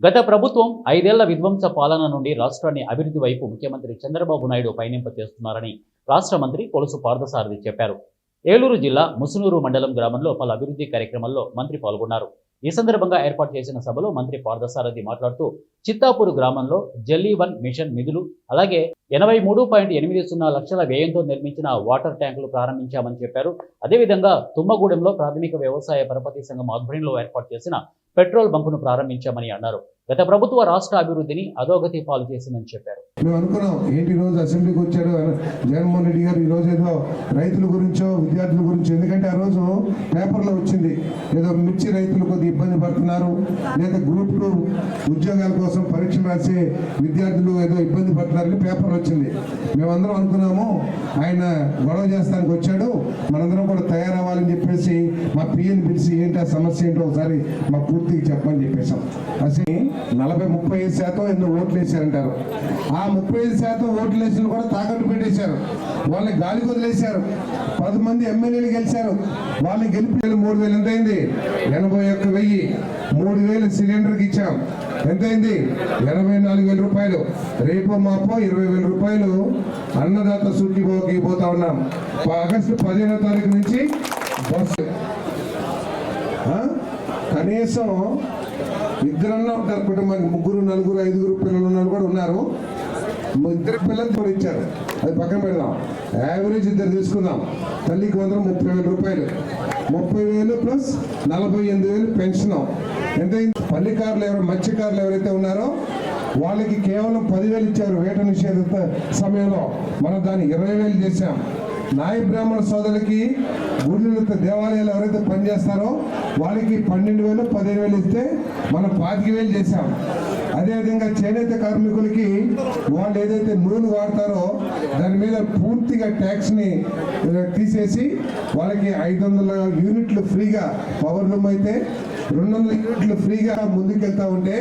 గత ప్రభుత్వం 5 ఏళ్ల విధ్వంస పాలన నుండి రాష్ట్రాన్ని అభివృద్ధి వైపు ముఖ్యమంత్రి చంద్రబాబు నాయుడు పయనింప చేస్తున్నారని రాష్ట్ర మంత్రి కొలుసు పార్థసారథి చెప్పారు. ఏలూరు జిల్లా ముసునూరు మండలం గ్రామంలో పలు అభివృద్ధి కార్యక్రమాల్లో మంత్రి పాల్గొన్నారు. ఈ సందర్భంగా ఏర్పాటు చేసిన సభలో మంత్రి పార్థసారథి మాట్లాడుతూ చిత్తాపూర్ గ్రామంలో జల్లీ-1 మిషన్ నిధులు, అలాగే 83.80 లక్షల వ్యయంతో నిర్మించిన వాటర్ ట్యాంకులు ప్రారంభించామని చెప్పారు. అదేవిధంగా తుమ్మగూడెంలో ప్రాథమిక వ్యవసాయ పరపతి సంఘం ఆధ్వర్యంలో ఏర్పాటు చేసిన పెట్రోల్ బంకును ప్రారంభించామని అన్నారు. గత ప్రభుత్వ రాష్ట్ర అభివృద్ధిని అధోగతి పాలు చేసిందని చెప్పారు. మేము అనుకున్నాం ఏంటి ఈ రోజు అసెంబ్లీకి వచ్చాడు జగన్మోహన్ రెడ్డి గారు, ఈ రోజు ఏదో రైతుల గురించో విద్యార్థుల గురించో, ఎందుకంటే ఆ రోజు పేపర్లో వచ్చింది ఏదో మిర్చి రైతులు కొద్దిగా ఇబ్బంది పడుతున్నారు, లేదా గ్రూప్ 2 ఉద్యోగాల కోసం పరీక్షలు రాసే విద్యార్థులు ఏదో ఇబ్బంది పడుతున్నారని పేపర్ వచ్చింది. మేమందరం అనుకున్నాము ఆయన గొడవ చేస్తానికి వచ్చాడు, మనందరం కూడా తయారవ్వాలని చెప్పేసి మా పిఎని పిలిచి ఏంటి ఆ సమస్య ఏంటో ఒకసారి మా పూర్తిగా చెప్పమని చెప్పేశాం. అసలు 40-35% ఎన్నో ఓట్లు వేశారంటారు. ఆ 35% ఓట్లు వేసిన కూడా తాకట్టు పెట్టేశారు, వాళ్ళని గాలికి వదిలేశారు. 10 మంది ఎమ్మెల్యేలు గెలిచారు, వాళ్ళని గెలిపి 3,000 ఎంతైంది? 81,000. 3,000 సిలిండర్కి ఇచ్చాం, ఎంతైంది? 84,000 రూపాయలు. రేపు మాపో 20,000 రూపాయలు అన్నదాత సూటికి పోతా ఉన్నాం. ఆగస్టు 15వ తారీఖు నుంచి బస్సు కనీసం ఇద్దరన్నా ఉంటారు కుటుంబానికి, 3, 4, 5 పిల్లలు ఉన్న కూడా ఉన్నారు. 2 పిల్లలు కూడా ఇచ్చారు, అది పక్కన పెడదాం. యావరేజ్ 2 తీసుకుందాం. తల్లికి 30,000 రూపాయలు, 30,000 ప్లస్ 48,000 పెన్షన్. ఎంతైంది? పల్లికారులు మత్స్యకారులు ఎవరైతే ఉన్నారో వాళ్ళకి కేవలం 10,000 ఇచ్చారు వేట నిషేధ సమయంలో. మనం దాన్ని 20,000 చేశాం. నాయ బ్రాహ్మణ సోదరులకి గుళ్ళు దేవాలయాలు ఎవరైతే పనిచేస్తారో వాళ్ళకి 12,000, 15,000 ఇస్తే మనం 25,000 చేశాం. అదేవిధంగా చేనేత కార్మికులకి వాళ్ళు ఏదైతే నూనె వాడతారో దాని మీద పూర్తిగా ట్యాక్స్ని తీసేసి వాళ్ళకి 500 యూనిట్లు ఫ్రీగా, పవర్ లూమ్ అయితే 200 యూనిట్లు ఫ్రీగా ముందుకెళ్తా ఉంటే